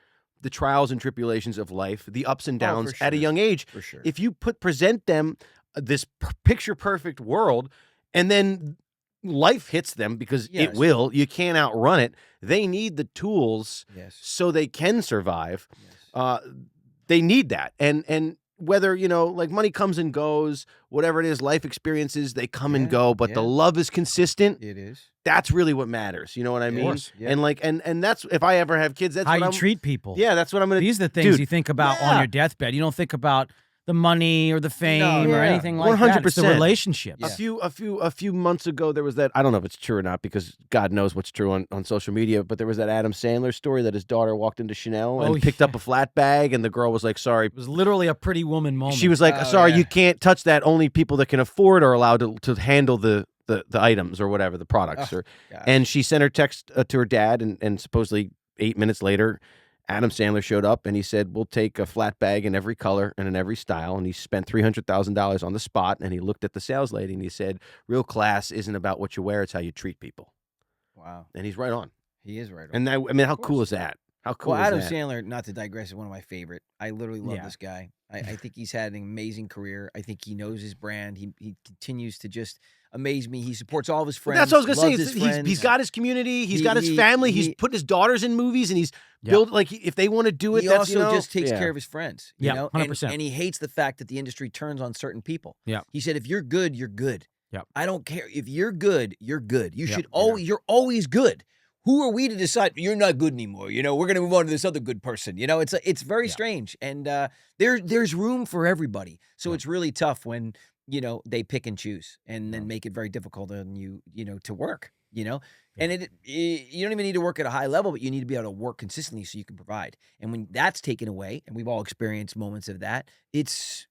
the trials and tribulations of life, the ups and downs for at a sure. young age. For sure. If you present them this picture perfect world, and then life hits them, because it Yes. will, you can't outrun it. They need the tools Yes. so they can survive. Yes. They need that. And whether, like, money comes and goes, whatever it is, life experiences, they come and Yeah, go, but the yeah. love is consistent. It is. That's really what matters. You know what I Of mean? course, yeah. And like, and that's, if I ever have kids, that's How what you I'm, treat people. yeah, that's what I'm going to, These are the things dude, you think about on yeah. your deathbed. You don't think about the money or the fame or yeah. anything like that. It's the 100%. relationships. A few months ago, there was that, I don't know if it's true or not, because God knows what's true on social media, but there was that Adam Sandler story that his daughter walked into Chanel and picked up a flat bag, and the girl was like, sorry. It was literally a Pretty Woman moment. She was like, Oh, sorry, yeah. you can't touch that. Only people that can afford are allowed to handle the items or whatever, the products. Oh, or gosh. And she sent her text to her dad, and supposedly 8 minutes later, Adam Sandler showed up and he said, we'll take a flat bag in every color and in every style. And he spent $300,000 on the spot. And he looked at the sales lady and he said, real class isn't about what you wear. It's how you treat people. Wow. And he's right on. He is right on. And that, I mean, how cool is that? How cool Well, is Adam that? Sandler, not to digress, is one of my favorite. I literally love Yeah. this guy. I think he's had an amazing career. I think he knows his brand. He continues to just amaze me. He supports all of his friends. That's what I was going to loves say. his friends. He's got his community. He's He- got his he- family. He's he- putting his daughters in movies, and he's Yeah. built like if they want to do it. He that's, also you know, just takes yeah. care of his friends. You Yeah, know? 100%. And he hates the fact that the industry turns on certain people. Yeah. He said, if you're good, you're good. Yep. I don't care. If you're good, you're good. You Yep. should always, you're always good. Who are we to decide you're not good anymore? You know, we're going to move on to this other good person. You know, it's very Yeah. strange. And there's room for everybody. So Yeah. it's really tough when, you know, they pick and choose and then make it very difficult on you, you know, to work, you know? And you don't even need to work at a high level, but you need to be able to work consistently so you can provide. And when that's taken away, and we've all experienced moments of that, it's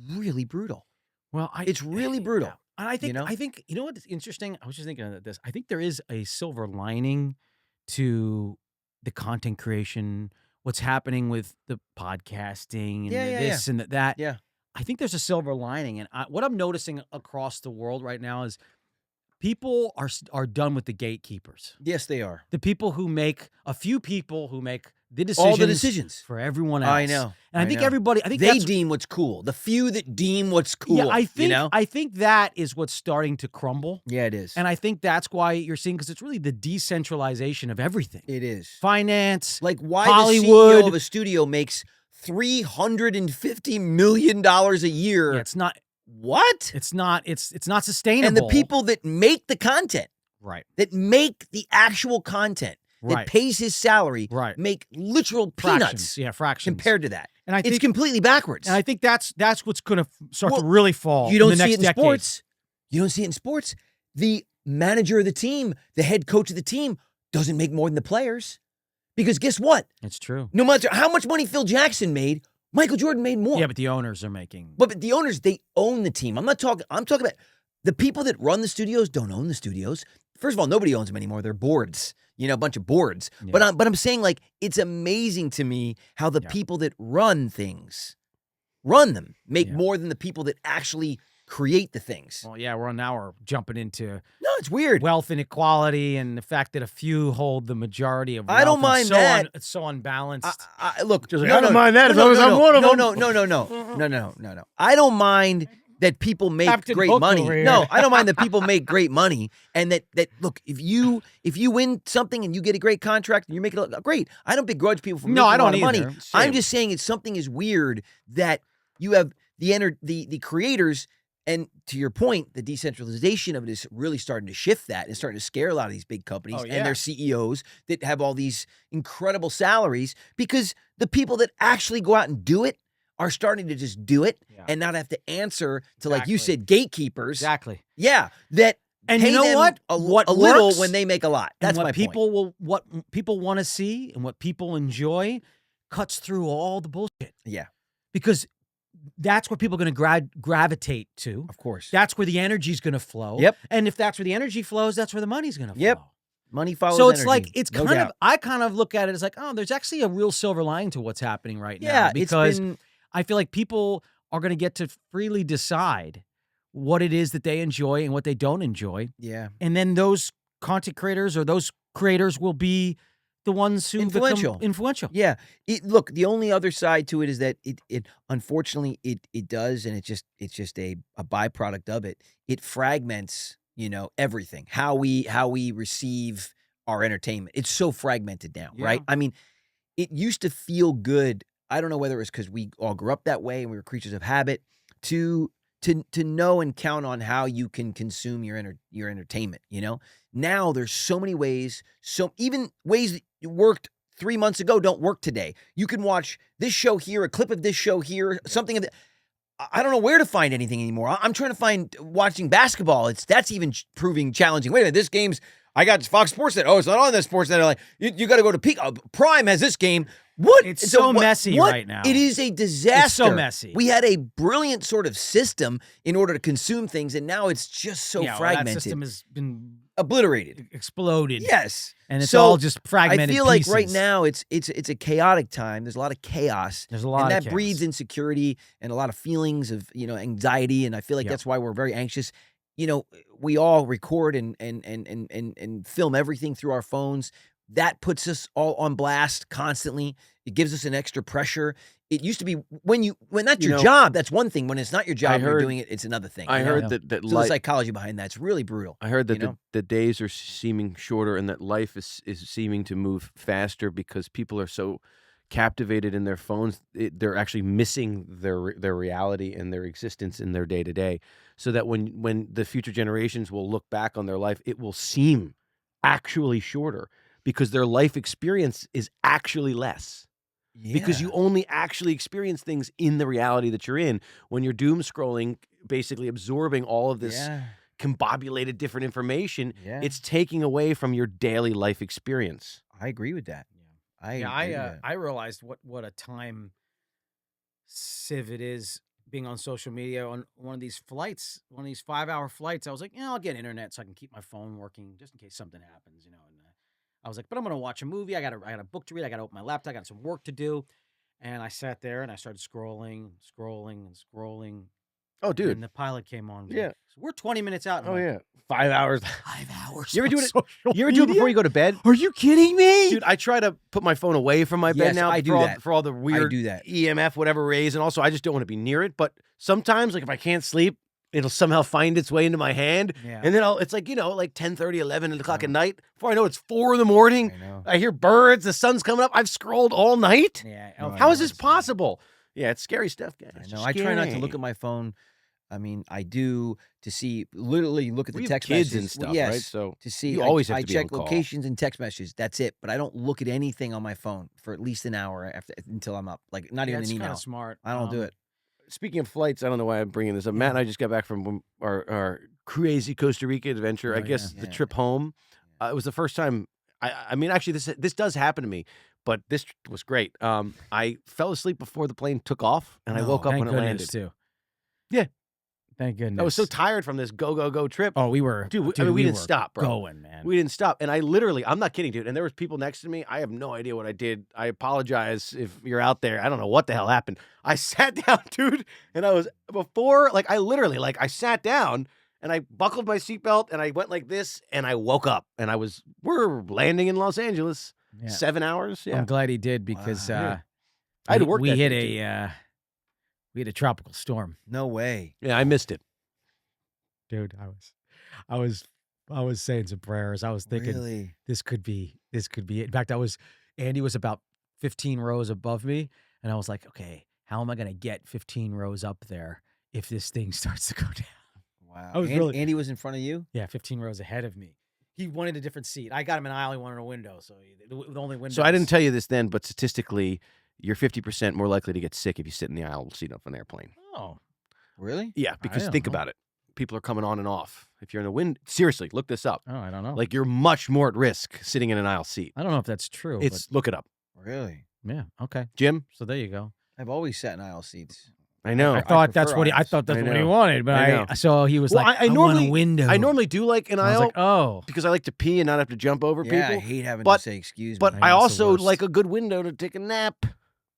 really brutal. Well, It's really brutal. Yeah. And I think, know? you know what's interesting? I was just thinking of this. I think there is a silver lining to the content creation, what's happening with the podcasting and Yeah, the yeah, this and that. Yeah. I think there's a silver lining. And what I'm noticing across the world right now is people are done with the gatekeepers. Yes, they are. The people who make, a few people who make the decisions, All the decisions. for everyone else. I know. And I think know. everybody, I think They that's, deem what's cool. The few that deem what's cool. yeah, I think, you know? I think that is what's starting to crumble. Yeah, it is. And I think that's why you're seeing, because it's really the decentralization of everything. It is. Finance, Like why Hollywood. the CEO of a studio makes $350 million a year. yeah, it's not What? it's not sustainable. And the people that make the content, right, that make the actual content, that right, pays his salary, right. make literal Fractions, peanuts yeah, fractions. compared to that. And I It's think completely backwards. and I think that's what's going to start to Well, really fall. You don't in the see next it in decade. sports. You don't see it in sports. The manager of the team, the head coach of the team, doesn't make more than the players. Because guess what? It's true. No matter how much money Phil Jackson made, Michael Jordan made more. Yeah, but the owners are making. But the owners, they own the team. I'm talking about the people that run the studios don't own the studios. First of all, nobody owns them anymore. They're boards, you know, a bunch of boards. Yeah. But I'm saying, like, it's amazing to me how the Yeah. people that run things, run them, make Yeah. more than the people that actually create the things. Well, yeah, we're jumping into No, it's weird. wealth inequality and the fact that a few hold the majority of wealth. I don't and mind so that. it's so unbalanced. Look, Just like, I don't mind that as long as I'm one of them. No. I don't mind that people make Captain great Hook money. over here. No, I don't mind that people make great money, and that look, if you win something and you get a great contract and you're making great, I don't begrudge people for No, making I a lot don't of money. either. I'm Same. just saying it's something is weird that you have the creators. And to your point, the decentralization of it is really starting to shift that and starting to scare a lot of these big companies Oh, yeah. and their CEOs that have all these incredible salaries because the people that actually go out and do it are starting to just do it Yeah. and not have to answer to, like you Exactly. said, gatekeepers. exactly. Yeah, that And pay you know them what? A What little works when they make a lot. and That's what my point. what people want to see and what people enjoy cuts through all the bullshit Yeah, because that's where people are going to gravitate to. of course. That's where the energy is going to flow. Yep. And if that's where the energy flows, that's where the money's going to flow. Yep. Money follows So it's energy, like it's no kind doubt. of I kind of look at it as like, oh, there's actually a real silver lining to what's happening right now. Yeah, Because it's been I feel like people are going to get to freely decide what it is that they enjoy and what they don't enjoy. yeah. And then those content creators or those creators will be the ones who Influential. become influential. Yeah. Look, the only other side to it is that it unfortunately it does, and it's just a byproduct of it. It fragments, you know, everything. How we receive our entertainment. It's so fragmented now, Yeah. right? I mean, it used to feel good. I don't know whether it was because we all grew up that way and we were creatures of habit to know and count on how you can consume your entertainment, you know? Now there's so many ways, even ways that worked 3 months ago don't work today. You can watch this show here, a clip of this show here, something of the, I don't know where to find anything anymore. I'm trying to find watching basketball. That's even proving challenging. Wait a minute, this game's, I got Fox Sports Net. Oh, it's not on this Sports Net. Like, you got to go to Peak. Prime has this game. What? It's so messy right now. It is a disaster. It's so messy. We had a brilliant sort of system in order to consume things, and now it's just so Yeah, well, fragmented. that system has been obliterated, exploded. Yes, And it's So, all just fragmented I feel like pieces. right now it's a chaotic time. There's a lot of chaos. There's a lot and of that breeds chaos. insecurity and a lot of feelings of anxiety, and I feel like Yep. that's why we're very anxious. We all record and film everything through our phones. That puts us all on blast constantly. It gives us an extra pressure. It used to be when that's your job, that's one thing. When it's not your job, and you're doing it, it's another thing. I heard that so the psychology behind that's really brutal. I heard that the days are seeming shorter and that life is seeming to move faster because people are so captivated in their phones. They're actually missing their reality and their existence in their day to day. So that when the future generations will look back on their life, it will seem actually shorter because their life experience is actually less. Because you only actually experience things in the reality that you're in. When you're doom scrolling, basically absorbing all of this combobulated different information, it's taking away from your daily life experience. I agree with that. I realized what a time sieve it is being on social media on one of these flights, one of these 5-hour flights. I was like, I'll get internet so I can keep my phone working just in case something happens, And I was like, but I'm gonna watch a movie. I got a book to read. I got to open my laptop. I got some work to do, and I sat there and I started scrolling. Oh, dude! And the pilot came on. Yeah, so we're 20 minutes out. Oh yeah, 5 hours. 5 hours. You ever do it? You ever do it before you go to bed? Are you kidding me, dude? I try to put my phone away from my bed now. I do that for all the weird EMF, whatever rays, and also I just don't want to be near it. But sometimes, like if I can't sleep, it'll somehow find its way into my hand. Yeah. And then it's like, like 10:30, 11 o'clock at night. Before I know it's 4 in the morning. I hear birds. The sun's coming up. I've scrolled all night. Yeah. How is this possible? Yeah, it's scary stuff, guys. I know. I try not to look at my phone. I mean, I do to see, literally look at the text kids messages and stuff, yes, right? So to see, you always have I to be check on call. locations and text messages. That's it. But I don't look at anything on my phone for at least an hour until I'm up. Like not even an email. That's smart. I don't do it. Speaking of flights, I don't know why I'm bringing this up. Matt and I just got back from our crazy Costa Rica adventure. I guess the trip home. It was the first time. I mean, actually, this does happen to me, but this was great. I fell asleep before the plane took off, and I woke up when it landed. Too. Yeah, thank goodness. I was so tired from this go trip. Oh, we were, dude. I mean, we didn't stop, bro. Going, man. We didn't stop, and I literally, I'm not kidding, dude. And there was people next to me. I have no idea what I did. I apologize if you're out there. I don't know what the hell happened. I sat down, dude, and I sat down and I buckled my seatbelt and I went like this and I woke up and we're landing in Los Angeles. 7 hours. Yeah, I'm glad he did because I had to work. We hit a tropical storm. No way. Yeah, I missed it, dude. I was saying some prayers. I was thinking, really? this could be it. In fact, Andy was about 15 rows above me, and I was like, okay, how am I going to get 15 rows up there if this thing starts to go down? Wow. Andy was in front of you? Yeah, 15 rows ahead of me. He wanted a different seat. I got him an aisle. He wanted a window, so the only window. So I didn't tell you this then, but statistically, you're 50% more likely to get sick if you sit in the aisle seat of an airplane. Oh, really? Yeah, because think about it. People are coming on and off. If you're in the wind, seriously, look this up. Oh, I don't know. Like you're much more at risk sitting in an aisle seat. I don't know if that's true. Look it up. Really? Yeah. Okay. Jim? So there you go. I've always sat in aisle seats. I know. I thought that's what he wanted, but so he was like, I normally want a window. I normally do like an aisle. I was like, oh, because I like to pee and not have to jump over people. I hate having to say excuse me. But I also like a good window to take a nap.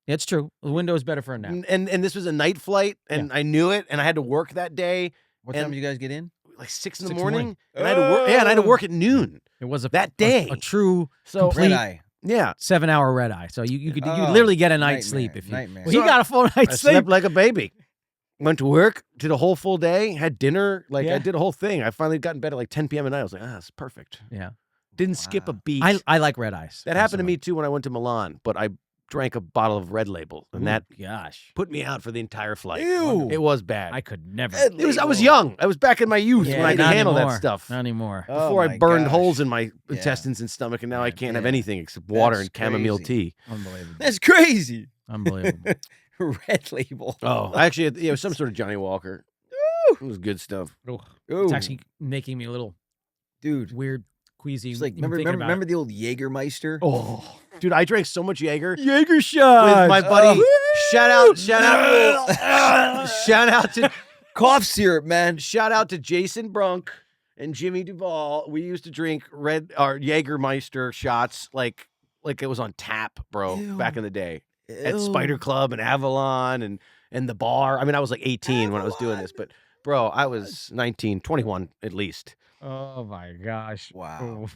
It's true. The window is better for a nap. And this was a night flight, and I knew it, and I had to work that day. What time did you guys get in? Like 6 in the morning. And I had to work. Yeah, and I had to work at noon. It was that day a true red eye. Yeah, 7-hour red eye. So you could literally get a night's sleep if you. Nightmare. Well, he got a full night's sleep. Slept like a baby. Went to work, did a whole full day, had dinner. I did a whole thing. I finally got in bed at like 10 p.m. at night. I was like, it's perfect. Yeah. Didn't skip a beat. I like red eyes. That happened to me too when I went to Milan, but I drank a bottle of Red Label, and that put me out for the entire flight. Ew. It was bad. I could never. I was young. I was back in my youth when I could handle that stuff. Not anymore. Before I burned holes in my intestines and stomach, and now I can't have anything except water and chamomile tea. Unbelievable. That's crazy. Unbelievable. Red Label. Oh, actually, it was some sort of Johnny Walker. It was good stuff. It's actually making me a little, dude, weird, queasy. It's like remember the old Jägermeister? Oh, dude, I drank so much Jaeger shot with my buddy. Shout out to cough syrup, man. Shout out to Jason Brunk and Jimmy Duvall, we used to drink Jägermeister shots like it was on tap, bro, back in the day. At Spider Club and Avalon and the bar. I mean, I was like 18 when I was doing this, but bro, I was 19, 21 at least. Oh my gosh! Wow.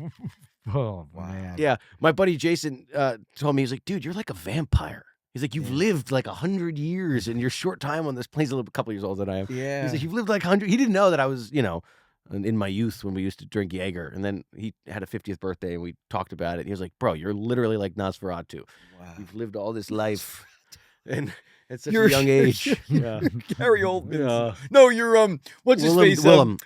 Oh man! Yeah, my buddy Jason told me, he's like, dude, you're like a vampire. He's like, you've lived like 100 years in your short time on this plane. He's a couple years older than I am. Yeah. He's like, you've lived like 100. He didn't know that I was, in my youth when we used to drink Jaeger. And then he had a 50th birthday and we talked about it. And he was like, bro, you're literally like Nosferatu. Wow. You've lived all this life. And at such a young age. Yeah. Gary Oldman. Yeah. No, you're what's his face? Willem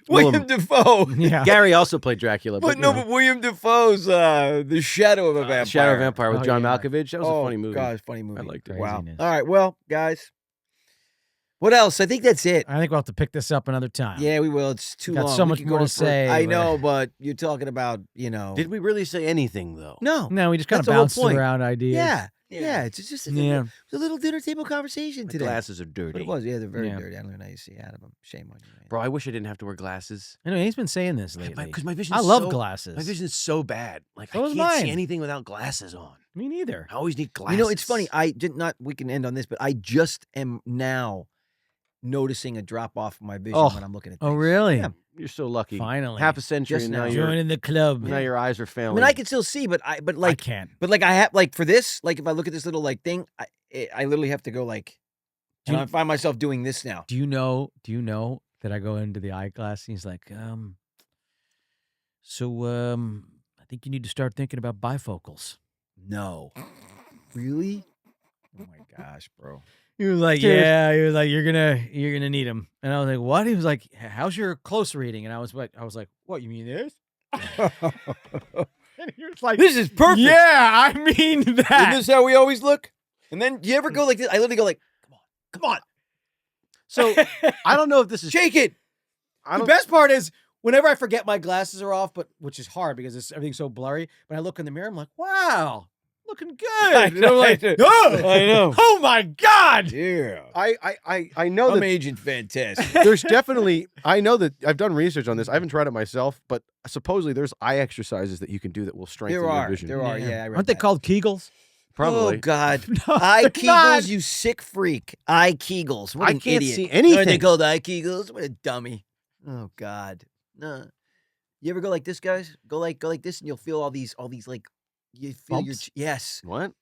Dafoe. Yeah. Gary also played Dracula. But William Dafoe's The Shadow of a Vampire. Shadow of a Vampire with John yeah. Malkovich. That was a funny movie. Gosh, funny movie. I liked it. Wow. Craziness. All right, well, guys. What else? I think that's it. I think we'll have to pick this up another time. Yeah, we will. It's too Got long. so We much could more go to for- say, I but- know, but you're talking about, Did we really say anything, though? No. No, we just kind of That's the whole bounced point. around ideas. Yeah. Yeah. It's just it's Yeah. a little dinner table conversation My today. glasses are But dirty. it was. Yeah, they're very Yeah. dirty. I don't even know how you see out of them. Shame on you, man. Bro, I wish I didn't have to wear glasses. Anyway, he's been saying this lately. Because my vision I is love so, glasses. My vision is so bad. Like, So I is can't see mine. anything without glasses on. Me neither. I always need glasses. You know, it's funny. I did not. We can end on this, but I just am now noticing a drop off of my vision Oh. when I'm looking at Oh, things. really? Yeah. You're so lucky. Finally. Half a century, Just and now now. you're Joining the club. now your eyes are I failing. mean, I can still see, but I like, can't. but like I have like for this, like if I look at this little like thing, I literally have to go like, Do and you- I find myself doing this now. Do you know that I go into the eyeglass and he's like, I think you need to start thinking about bifocals. No, really? Oh my gosh, bro. He was like, Dude. yeah. He was like, you're gonna need them. And I was like, what? He was like, how's your close reading? And I was like, what? You mean this? And he was like, This is perfect. yeah, I mean Isn't that. this how we always look? And then you ever go like this? I literally go like, come on, So I don't know if this is. shake it. I The don't. best part is whenever I forget my glasses are off, which is hard because everything's so blurry. When I look in the mirror, I'm like, wow, looking good. And I'm like, oh, I know. oh my god. Yeah. I know I'm that Agent Fantastic. there's definitely. I know that I've done research on this. I haven't tried it myself, but supposedly there's eye exercises that you can do that will strengthen There your are. vision. There are. Yeah, I read Aren't they that. called Kegels? Probably. Oh God. No, Eye they're not. Kegels, you sick freak. Eye Kegels. What I an can't idiot. see Aren't they anything. called eye Kegels? What a dummy. Oh God. No. You ever go like this, guys? Go like this, and you'll feel all these like you feel your Bumps? yes. What?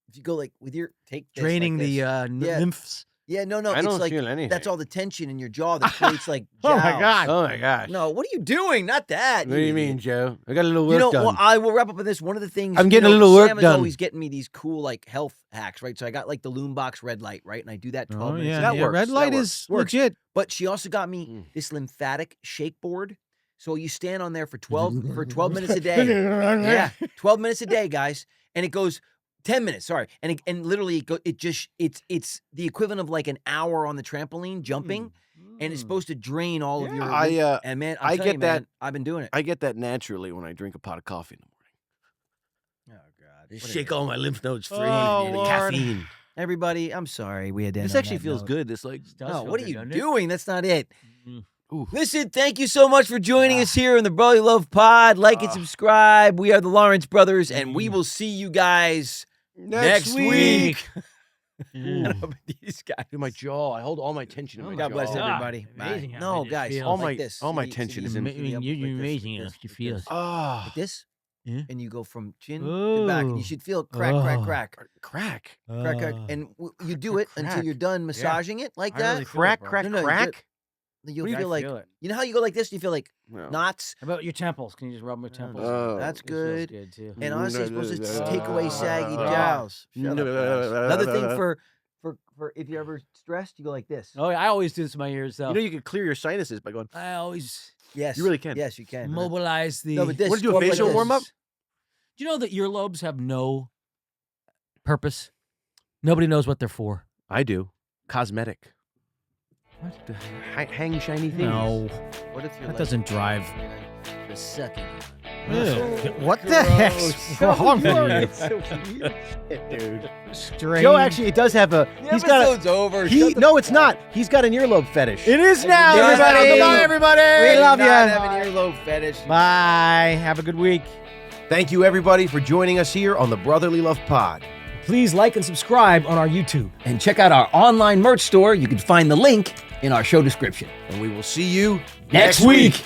If you go like with your take this, Draining like the this. Yeah. nymphs. Yeah, no, I it's don't like feel anything. that's all the tension in your jaw that creates like Oh my jowls. God. Oh my gosh. No, what are you doing? Not that. What do you idiot. mean, Joe? I got a little work You know, done. well, I will wrap up with this. One of the things I'm getting a little work Sam is done. always getting me these cool like health hacks, right? So I got like the Loombox red light, right? And I do that 12 Oh minutes. yeah, a That day. yeah. works. Red That light works. is Works. legit. But she also got me Mm. this lymphatic shake board. So you stand on there for 12 minutes a day. Yeah, 12 minutes a day, guys. And it goes 10 minutes, sorry. And literally it's the equivalent of like an hour on the trampoline jumping, and it's supposed to drain all of your I and man, I I'm telling get you, that- man, I've been doing it. I get that naturally when I drink a pot of coffee in the morning. Oh God. Just shake all my lymph nodes free. Oh, the Lord. caffeine. Everybody, I'm sorry. We had to end This on actually that feels note. good. This like No, what are you doing? That's not it. Ooh. Listen, thank you so much for joining us here in the Brotherly Love Pod. Like and subscribe. We are the Lawrence Brothers, and we will see you guys next week. I don't know about these guys. Dude, my jaw. I hold all my tension in my God jaw. bless Ah, everybody. amazing Bye. how No, it guys, feels. All like my- this. all my See- tension see is the- in- see the You're up- like this, amazing like how this, you like feel. this. Ah, Like this, Yeah. and you go from chin to back, and you should feel crack, crack, Oh. crack, crack. crack, crack, and you do it until Crack. you're done massaging it like I that. really feel Crack, it, bro. crack, No, no, you crack. You'll I feel like feel it. you know how you go like this. You feel like No. knots. How about your temples? Can you just rub my temples? Oh. That's It feels good. good too. And honestly, it's supposed to Mm. take away saggy Ah. jowls. Shut up, guys. Mm. Another thing for if you're ever stressed, you go like this. Oh, yeah, I always do this in my ears though. You know you can clear your sinuses by going. I always Yes, You really can. Yes, you can. mobilize the. No, but this. Wanna do a go up like facial this. warm-up? Do you know that earlobes have no purpose? Nobody knows what they're for. I do. Cosmetic. What? Hang shiny things. No, What if you're that like, doesn't drive. the sucking? What the heck's wrong with you? It's so weird shit, dude. Strange. Joe actually does have a. He's got a. Episode's over. No, it's not. He's got an earlobe fetish. It is now, Yeah, everybody. goodbye, everybody. We love Not ya. having earlobe fetish. Bye. Have a good week. Thank you, everybody, for joining us here on the Brotherly Love Pod. Please like and subscribe on our YouTube. And check out our online merch store. You can find the link in our show description. And we will see you Next week.